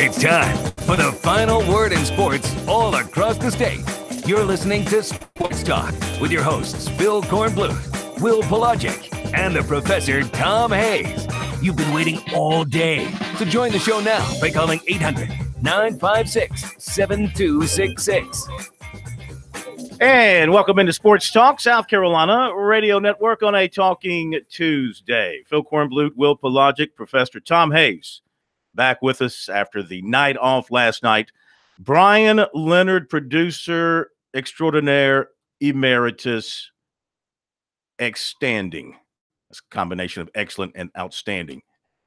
It's time for the final word in sports all across the state. You're listening to Sports Talk with your hosts, Phil Kornbluth, Will Pelagic, and the Professor Tom Hayes. You've been waiting all day, so join the show now by calling 800-956-7266. And welcome into Sports Talk, South Carolina Radio Network on a Talking Tuesday. Phil Kornbluth, Will Pelagic, Professor Tom Hayes back with us after the night off last night. Brian Leonard, producer extraordinaire, emeritus, extanding. That's a combination of excellent and outstanding.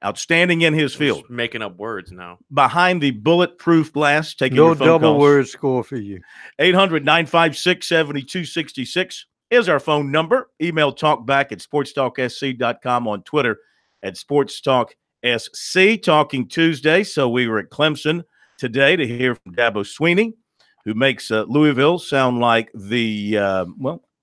Outstanding in his field. Just making up words now. Behind the bulletproof glass, taking no your phone double calls. word score for you. 800-956-7266 is our phone number. Email talkback at sportstalksc.com, on Twitter at SportsTalkSC. Talking Tuesday, so we were at Clemson today to hear from Dabo Swinney, who makes Louisville sound like the,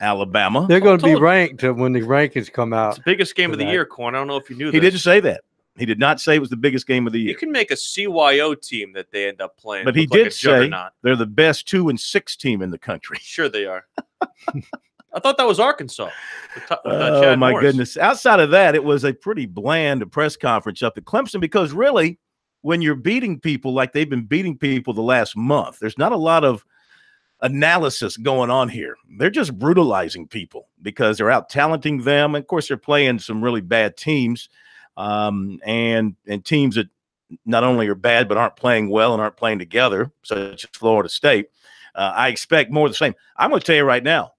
Alabama. They're going to be ranked when the rankings come out. It's the biggest game of the year, Corn. I don't know if you knew that. He didn't say that. He did not say it was the biggest game of the year. You can make a CYO team that they end up playing. But he did say they're the best 2-6 team in the country. Sure they are. I thought that was Arkansas. Oh, my goodness. Outside of that, it was a pretty bland press conference up at Clemson because really, when you're beating people like they've been beating people the last month, there's not a lot of analysis going on here. They're just brutalizing people because they're out-talenting them. And, of course, they're playing some really bad teams. And teams that not only are bad but aren't playing well and aren't playing together, such as Florida State. I expect more of the same. I'm going to tell you right now,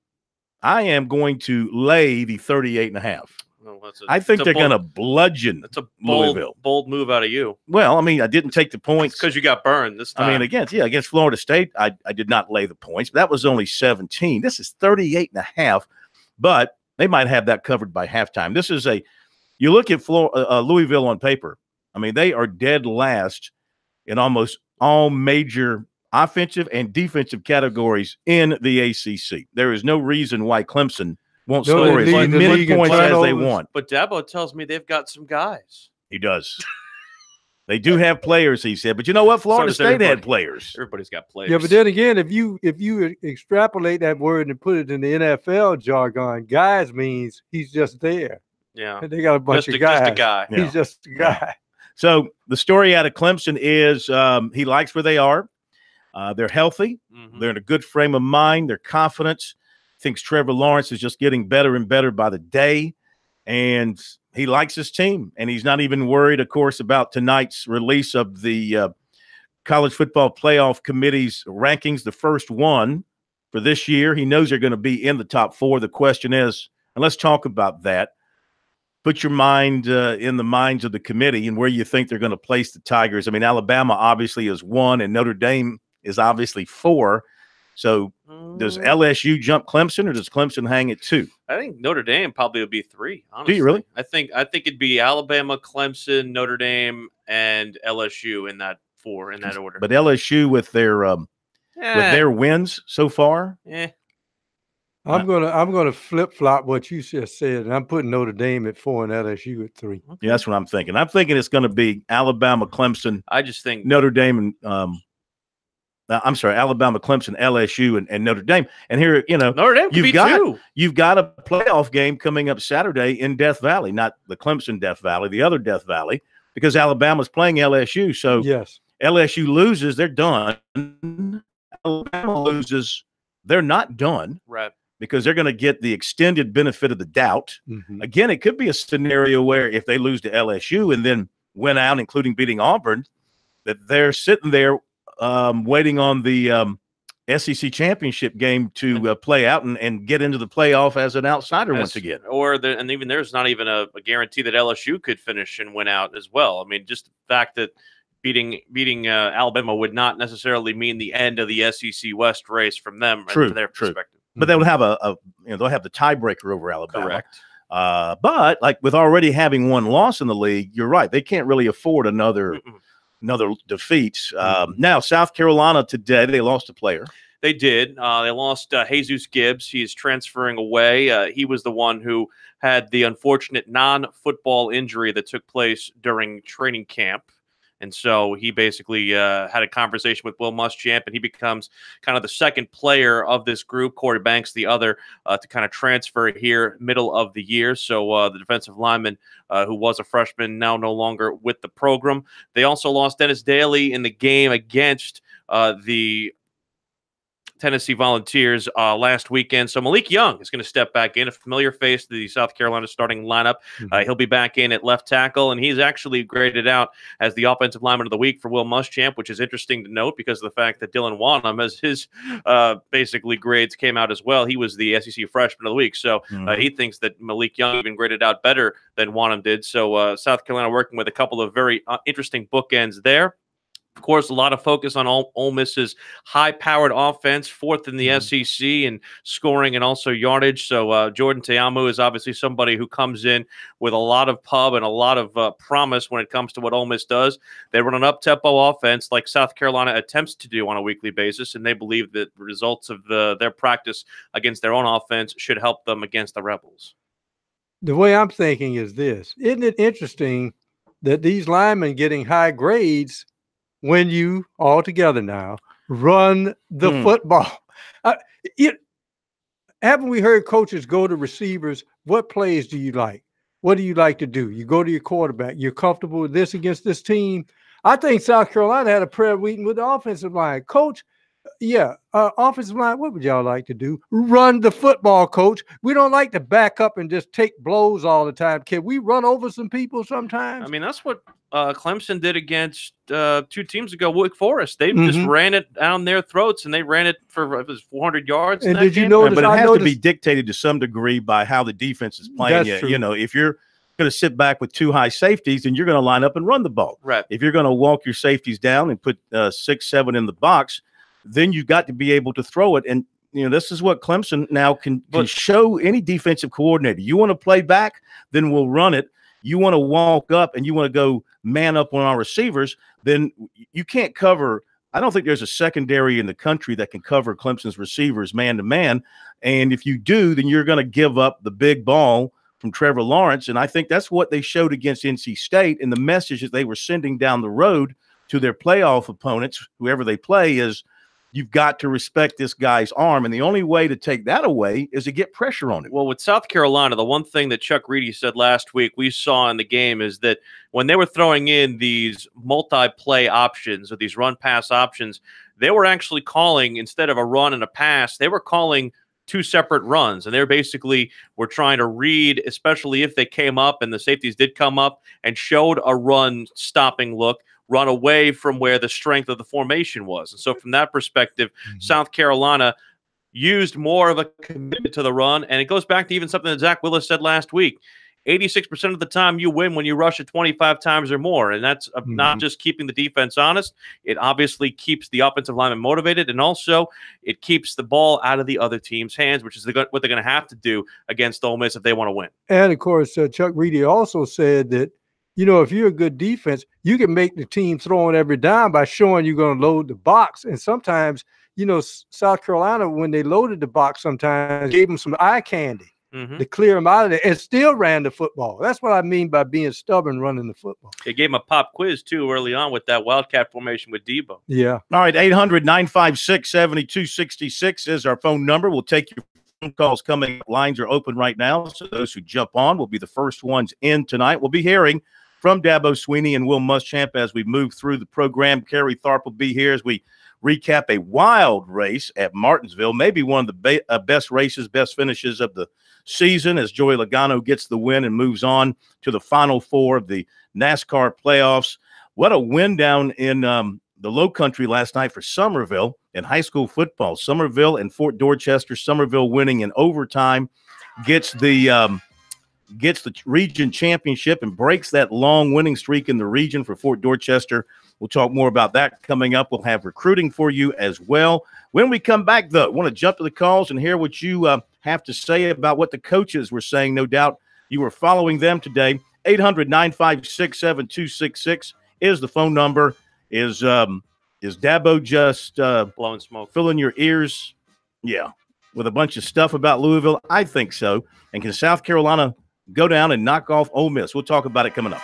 I am going to lay the 38.5. Well, I think they're going to bludgeon Louisville. Bold move out of you. Well, I mean, I didn't take the points because you got burned this time. I mean, against Florida State, I did not lay the points. But that was only 17. This is 38.5, but they might have that covered by halftime. This is you look at Louisville on paper. I mean, they are dead last in almost all major offensive and defensive categories in the ACC. There is no reason why Clemson won't score as many points as they want. But Dabo tells me they've got some guys. He does. They do have players, he said. But you know what? Florida State had players. Everybody's got players. Yeah, but then again, if you extrapolate that word and put it in the NFL jargon, guys means he's just there. Yeah. They got a bunch of guys. Just a guy. He's just a guy. Yeah. So the story out of Clemson is he likes where they are. They're healthy. Mm-hmm. They're in a good frame of mind. Their confidence. Thinks Trevor Lawrence is just getting better and better by the day. And he likes his team. And he's not even worried, of course, about tonight's release of the College Football Playoff Committee's rankings, the first one for this year. He knows they're going to be in the top 4. The question is, and let's talk about that, put your mind in the minds of the committee and where you think they're going to place the Tigers. I mean, Alabama obviously is 1 and Notre Dame is obviously 4. So does LSU jump Clemson or does Clemson hang at 2? I think Notre Dame probably would be 3. Honestly. Do you really? I think it'd be Alabama, Clemson, Notre Dame, and LSU in that 4 in that order. But LSU with their wins so far, I'm gonna flip flop what you just said, and I'm putting Notre Dame at 4 and LSU at 3. Okay. Yeah, that's what I'm thinking. I'm thinking it's going to be Alabama, Clemson. I just think Notre Dame and Alabama, Clemson, LSU, and Notre Dame. And here, Notre Dame you've got a playoff game coming up Saturday in Death Valley, not the Clemson Death Valley, the other Death Valley, because Alabama's playing LSU. So yes, LSU loses, they're done. Alabama loses, they're not done. Right. Because they're going to get the extended benefit of the doubt. Mm-hmm. Again, it could be a scenario where if they lose to LSU and then win out, including beating Auburn, that they're sitting there waiting on the SEC championship game to play out and get into the playoff as an outsider once again. And even there's not even a guarantee that LSU could finish and win out as well. I mean, just the fact that beating Alabama would not necessarily mean the end of the SEC West race from them from their perspective. But they would have they'll have the tiebreaker over Alabama. Correct. But like with already having one loss in the league, you're right. They can't really afford another defeat. Now, South Carolina today, they lost a player. They did. They lost Jesus Gibbs. He is transferring away. He was the one who had the unfortunate non-football injury that took place during training camp. And so he basically had a conversation with Will Muschamp, and he becomes kind of the second player of this group. Corey Banks, the other, to kind of transfer here middle of the year. So the defensive lineman who was a freshman, now no longer with the program. They also lost Dennis Daly in the game against the Tennessee Volunteers last weekend. So Malik Young is going to step back in, a familiar face to the South Carolina starting lineup. He'll be back in at left tackle, and he's actually graded out as the offensive lineman of the week for Will Muschamp, which is interesting to note because of the fact that Dylan Wanham, as his basically grades came out as well, he was the SEC freshman of the week. So he thinks that Malik Young even graded out better than Wanham did. So South Carolina working with a couple of very interesting bookends there. Of course, a lot of focus on Ole Miss's high-powered offense, fourth in the SEC in scoring and also yardage. So Jordan Ta'amu is obviously somebody who comes in with a lot of pub and a lot of promise when it comes to what Ole Miss does. They run an up-tempo offense like South Carolina attempts to do on a weekly basis, and they believe that the results of their practice against their own offense should help them against the Rebels. The way I'm thinking is this. Isn't it interesting that these linemen getting high grades when you all together now run the football? Haven't we heard coaches go to receivers? What plays do you like? What do you like to do? You go to your quarterback. You're comfortable with this against this team. I think South Carolina had a prayer meeting with the offensive line. Coach, offensive line, what would y'all like to do? Run the football, coach. We don't like to back up and just take blows all the time. Can we run over some people sometimes? I mean, that's what Clemson did against 2 teams ago, Wake Forest. They just ran it down their throats, and they ran it for it was 400 yards. And did you notice? But it has to be dictated to some degree by how the defense is playing. You know, if you're going to sit back with 2 high safeties, then you're going to line up and run the ball. Right. If you're going to walk your safeties down and put 6, 7 in the box, then you've got to be able to throw it. And, you know, this is what Clemson now can show any defensive coordinator. You want to play back, then we'll run it. You want to walk up and you want to go man up on our receivers, then you can't cover. I don't think there's a secondary in the country that can cover Clemson's receivers man to man. And if you do, then you're going to give up the big ball from Trevor Lawrence. And I think that's what they showed against NC State. And the message that they were sending down the road to their playoff opponents, whoever they play, is you've got to respect this guy's arm. And the only way to take that away is to get pressure on him. Well, with South Carolina, the one thing that Chuck Reedy said last week we saw in the game is that when they were throwing in these multi-play options or these run-pass options, they were actually calling, instead of a run and a pass, they were calling 2 separate runs. And they basically were trying to read, especially if they came up and the safeties did come up and showed a run-stopping look, run away from where the strength of the formation was. And so from that perspective, South Carolina used more of a commitment to the run. And it goes back to even something that Zach Willis said last week. 86% of the time you win when you rush it 25 times or more. And that's not just keeping the defense honest. It obviously keeps the offensive lineman motivated. And also it keeps the ball out of the other team's hands, which is what they're going to have to do against Ole Miss if they want to win. And of course, Chuck Reedy also said that, you know, if you're a good defense, you can make the team throw it every down by showing you're going to load the box. And sometimes, you know, South Carolina, when they loaded the box, sometimes gave them some eye candy to clear them out of there and still ran the football. That's what I mean by being stubborn running the football. They gave him a pop quiz, too, early on with that Wildcat formation with Debo. Yeah. All right, 800-956-7266 is our phone number. We'll take your phone calls coming. Lines are open right now, so those who jump on will be the first ones in tonight. We'll be hearing from Dabo Sweeney and Will Muschamp as we move through the program. Kerry Tharp will be here as we recap a wild race at Martinsville, maybe one of the best races, best finishes of the season, as Joey Logano gets the win and moves on to the Final Four of the NASCAR playoffs. What a win down in the Low Country last night for Summerville in high school football. Summerville and Fort Dorchester. Summerville winning in overtime gets the region championship and breaks that long winning streak in the region for Fort Dorchester. We'll talk more about that coming up. We'll have recruiting for you as well. When we come back, though, I want to jump to the calls and hear what you have to say about what the coaches were saying. No doubt you were following them today. 800-956-7266 is the phone number. Is Dabo just blowing smoke, filling your ears? Yeah, with a bunch of stuff about Louisville? I think so. And can South Carolina go down and knock off Ole Miss? We'll talk about it coming up.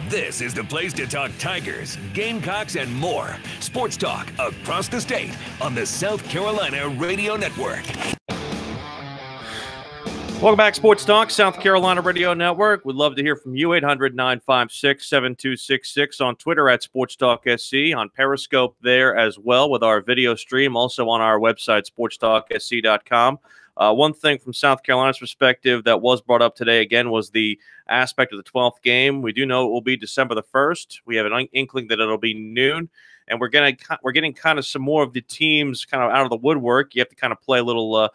This is the place to talk Tigers, Gamecocks, and more. Sports talk across the state on the South Carolina Radio Network. Welcome back, Sports Talk, South Carolina Radio Network. We'd love to hear from you, 800-956-7266, on Twitter at SportsTalkSC, on Periscope there as well with our video stream, also on our website, SportsTalkSC.com. One thing from South Carolina's perspective that was brought up today, again, was the aspect of the 12th game. We do know it will be December the 1st. We have an inkling that it'll be noon, and we're getting kind of some more of the teams kind of out of the woodwork. You have to kind of play a little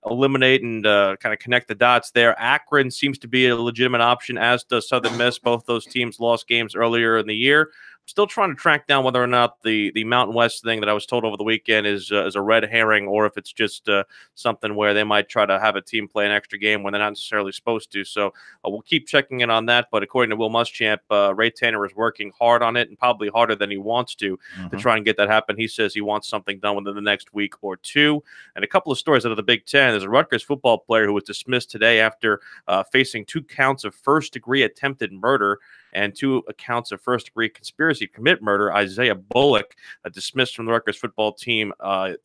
eliminate and kind of connect the dots there. Akron seems to be a legitimate option, as does Southern Miss. Both those teams lost games earlier in the year. Still trying to track down whether or not the Mountain West thing that I was told over the weekend is a red herring, or if it's just something where they might try to have a team play an extra game when they're not necessarily supposed to. So we'll keep checking in on that. But according to Will Muschamp, Ray Tanner is working hard on it, and probably harder than he wants to try and get that happen. He says he wants something done within the next week or two. And a couple of stories out of the Big Ten. There's a Rutgers football player who was dismissed today after facing 2 counts of first-degree attempted murder and 2 accounts of first-degree conspiracy to commit murder. Isaiah Bullock, dismissed from the Rutgers football team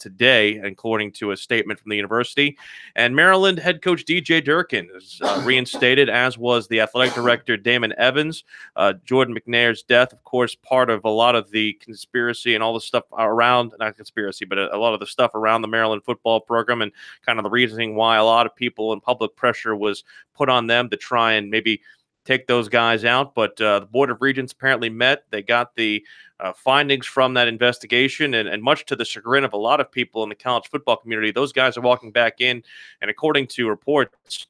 today, according to a statement from the university. And Maryland head coach DJ Durkin is reinstated, as was the athletic director Damon Evans. Jordan McNair's death, of course, part of a lot of the conspiracy and all the stuff around, not conspiracy, but a lot of the stuff around the Maryland football program, and kind of the reasoning why a lot of people and public pressure was put on them to try and maybe take those guys out. But the Board of Regents apparently met. They got the findings from that investigation, and much to the chagrin of a lot of people in the college football community, those guys are walking back in. And according to reports,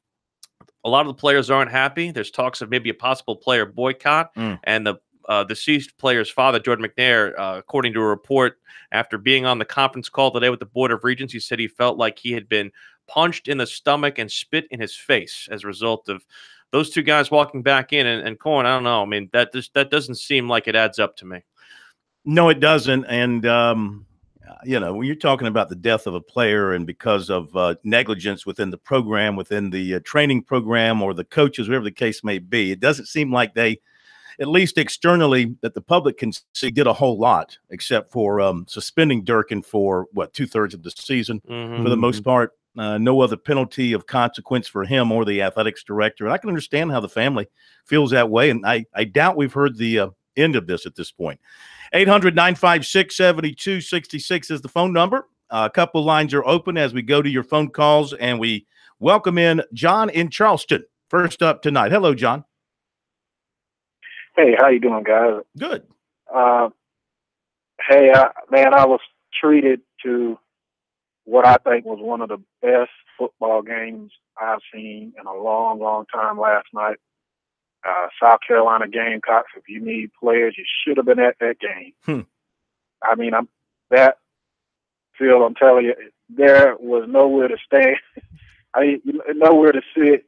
a lot of the players aren't happy. There's talks of maybe a possible player boycott. And the deceased player's father, Jordan McNair, according to a report, after being on the conference call today with the Board of Regents, he said he felt like he had been punched in the stomach and spit in his face as a result of those 2 guys walking back in. And Cohen, I don't know. I mean, that doesn't seem like it adds up to me. No, it doesn't. And, when you're talking about the death of a player and because of negligence within the program, within the training program, or the coaches, whatever the case may be, it doesn't seem like they, at least externally, that the public can see, did a whole lot, except for suspending Durkin for, 2/3 of the season for the most part. No other penalty of consequence for him or the athletics director. And I can understand how the family feels that way. And I doubt we've heard the end of this at this point. 800-956-7266 is the phone number. A couple lines are open as we go to your phone calls, and we welcome in John in Charleston. First up tonight. Hello, John. Hey, how you doing, guys? Good. Hey, man, I was treated to what I think was one of the best football games I've seen in a long, long time last night. South Carolina Gamecocks, if you need players, you should have been at that game. I mean, Phil, I'm telling you, there was nowhere to stand. Nowhere to sit.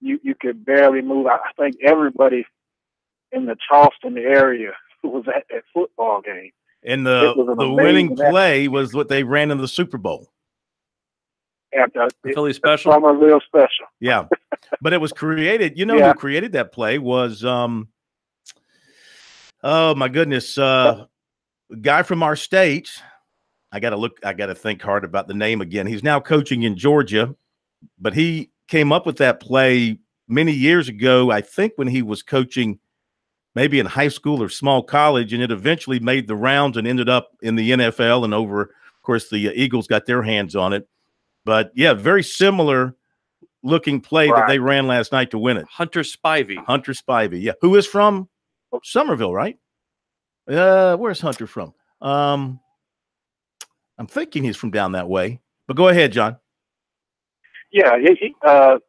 You could barely move. I think everybody in the Charleston area was at that football game. And the winning play was what they ran in the Super Bowl. Philly special? Real special. Yeah. But it was created. Who created that play was, oh, my goodness, a guy from our state. I got to think hard about the name again. He's now coaching in Georgia, but he came up with that play many years ago, I think, when he was coaching maybe in high school or small college, and it eventually made the rounds and ended up in the NFL and over. Of course, the Eagles got their hands on it. But, yeah, very similar looking play that they ran last night to win it. Hunter Spivey, yeah. Who is from Somerville, right? Where's Hunter from? I'm thinking he's from down that way. But go ahead, John. Yeah, that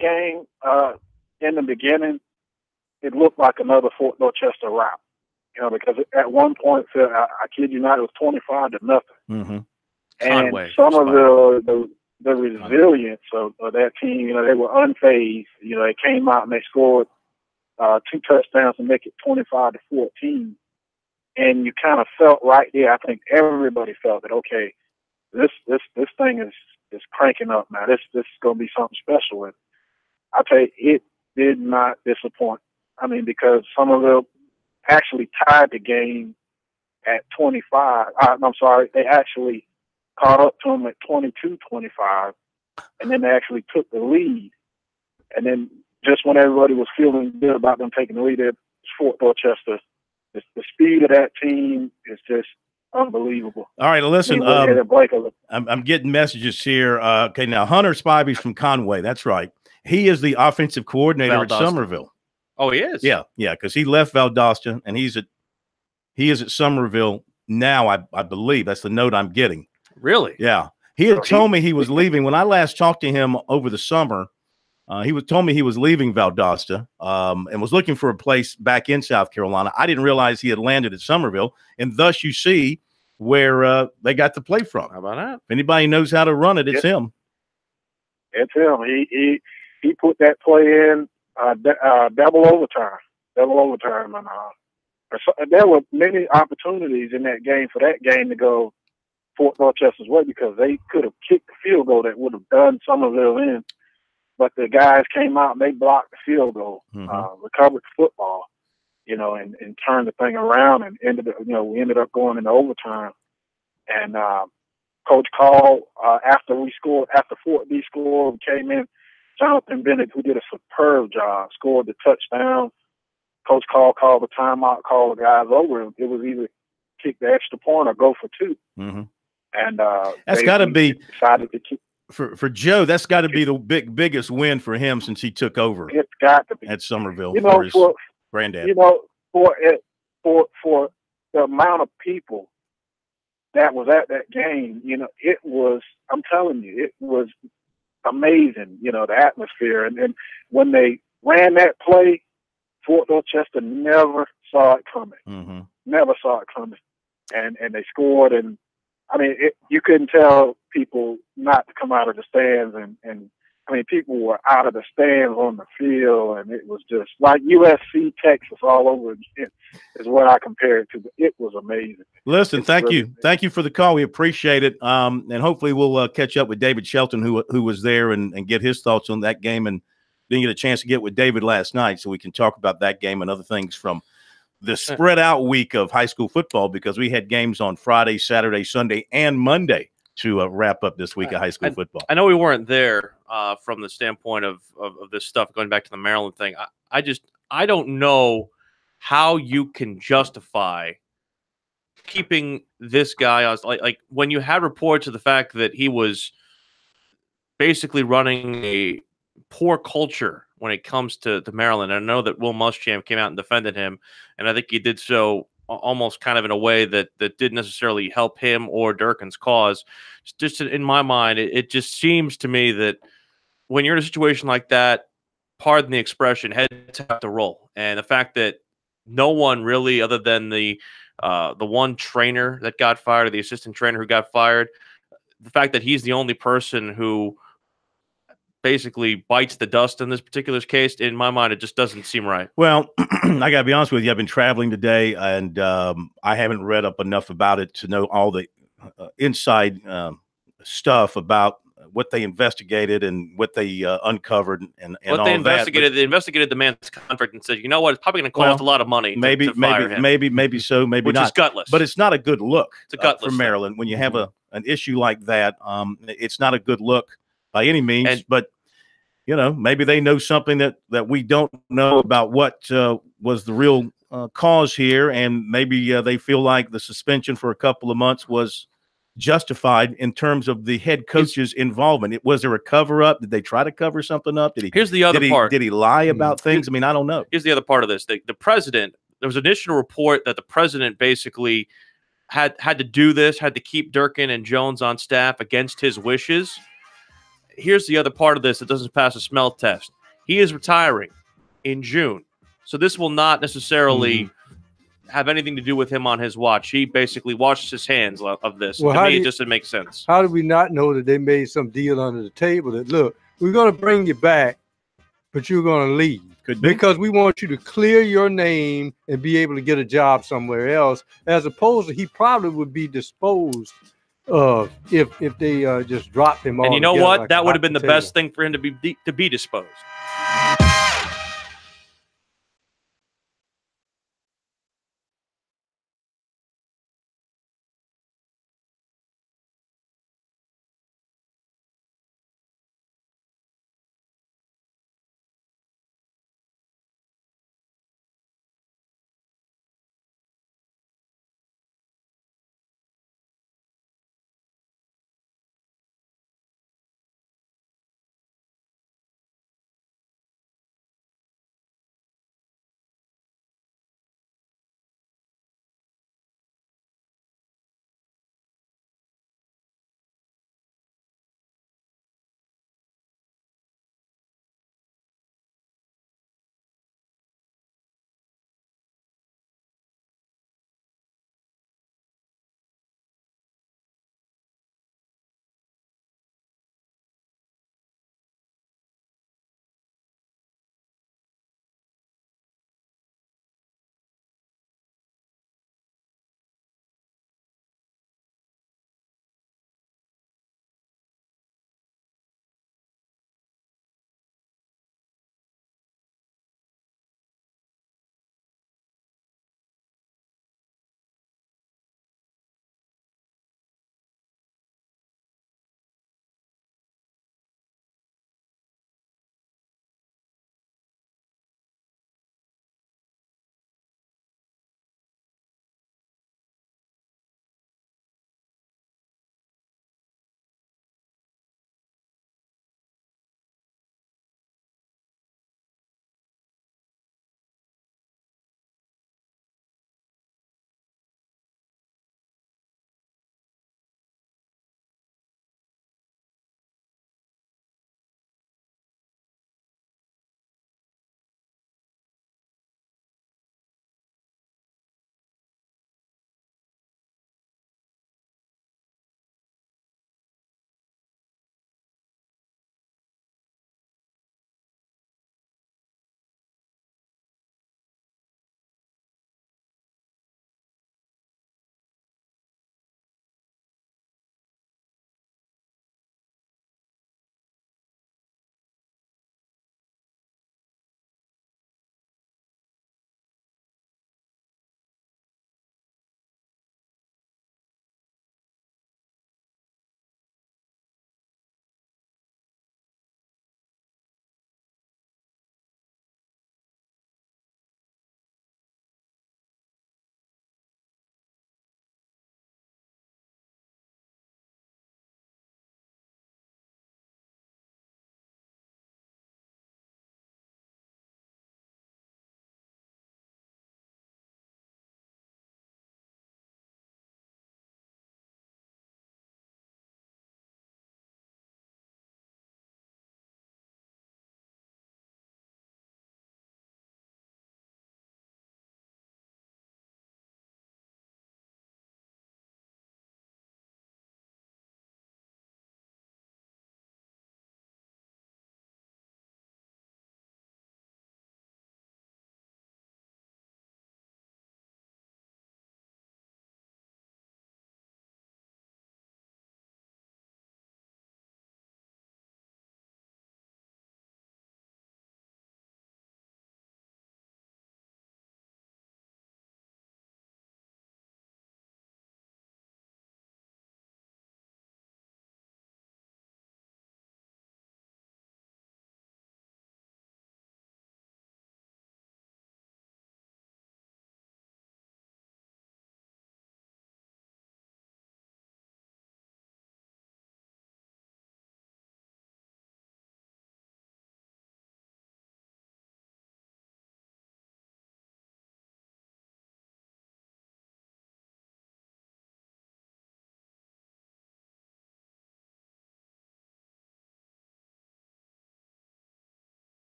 game in the beginning, it looked like another Fort Dorchester rout, because at one point, I kid you not, it was 25-0. And Somerville, the resilience of that team, they were unfazed. They came out and they scored 2 touchdowns to make it 25-14. And you kind of felt right there. I think everybody felt that, okay, this thing is cranking up now. This is going to be something special. And I tell you, did not disappoint. I mean, because Somerville actually tied the game at 25. I'm sorry, they actually caught up to them at 22-25, and then they actually took the lead. And then just when everybody was feeling good about them taking the lead at Fort Dorchester, the speed of that team is just unbelievable. All right, listen, I'm getting messages here. Okay, now Hunter Spivey's from Conway. That's right. He is the offensive coordinator at Somerville. Oh, he is? Yeah, because he left Valdosta, and he is at Somerville now, I believe. That's the note I'm getting. Really? Yeah. He had told me he was leaving. When I last talked to him over the summer, told me he was leaving Valdosta and was looking for a place back in South Carolina. I didn't realize he had landed at Somerville, and thus you see where they got the play from. How about that? If anybody knows how to run it, it's him. It's him. He put that play in double overtime. And there were many opportunities in that game for that game to go Fort Dorchester's way, because they could have kicked the field goal that would have done Somerville in. But the guys came out and they blocked the field goal, recovered the football, and turned the thing around, and we ended up going into overtime. And Coach called after Fort D scored, came in. Jonathan Bennett, who did a superb job, scored the touchdown. Coach called the timeout, called the guys over. It was either kick the extra point or go for two. Mm-hmm. And that's got to be decided to kick. For Joe, that's got to be the biggest win for him since he took over. It's got to be at Somerville for his granddad. For the amount of people that was at that game, it was. I'm telling you, it was amazing. The atmosphere, and then when they ran that play, Fort Dorchester never saw it coming. Mm-hmm. Never saw it coming, and they scored. And I mean, you couldn't tell people not to come out of the stands, and I mean, people were out of the stands on the field, and it was just like USC, Texas all over again is what I compare it to. But it was amazing. Listen, thank you for the call. We appreciate it, and hopefully we'll catch up with David Shelton, who was there, and get his thoughts on that game. And didn't get a chance to get with David last night, so we can talk about that game and other things from the spread out week of high school football, because we had games on Friday, Saturday, Sunday, and Monday to wrap up this week of high school football. I know we weren't there from the standpoint of this stuff, going back to the Maryland thing. I don't know how you can justify keeping this guy on, like when you had reports of the fact that he was basically running a poor culture when it comes to Maryland. I know that Will Muschamp came out and defended him, and I think he did so almost kind of in a way that didn't necessarily help him or Durkin's cause. Just in my mind, it just seems to me that when you're in a situation like that, pardon the expression, heads have to roll. And the fact that no one really, other than the one trainer that got fired, or the assistant trainer who got fired, the fact that he's the only person who basically bites the dust in this particular case, in my mind, it just doesn't seem right. Well, I got to be honest with you. I've been traveling today, and I haven't read up enough about it to know all the inside stuff about what they investigated and what they uncovered and what all they investigated. They investigated the man's contract and said, you know what, it's probably going to cost a lot of money. Maybe so, maybe not. Which is gutless. But it's not a good look for Maryland thing. When you have an issue like that. It's not a good look by any means. But maybe they know something that we don't know about what was the real cause here, and maybe they feel like the suspension for a couple of months was justified in terms of the head coach's involvement. Was there a cover-up? Did they try to cover something up? Here's the other part. Did he lie about things? I mean, I don't know. Here's the other part of this. The president, there was an initial report that the president basically had to do this, had to keep Durkin and Jones on staff against his wishes. Here's the other part of this that doesn't pass a smell test. He is retiring in June. So this will not necessarily have anything to do with him on his watch. He basically washed his hands of this. Well, to me, it just doesn't make sense. How did we not know that they made some deal under the table that, look, we're going to bring you back, but you're going to leave? Could be. Because we want you to clear your name and be able to get a job somewhere else, as opposed to he probably would be disposed of if they just dropped him. And you know what? That would have been the best thing for him to be disposed.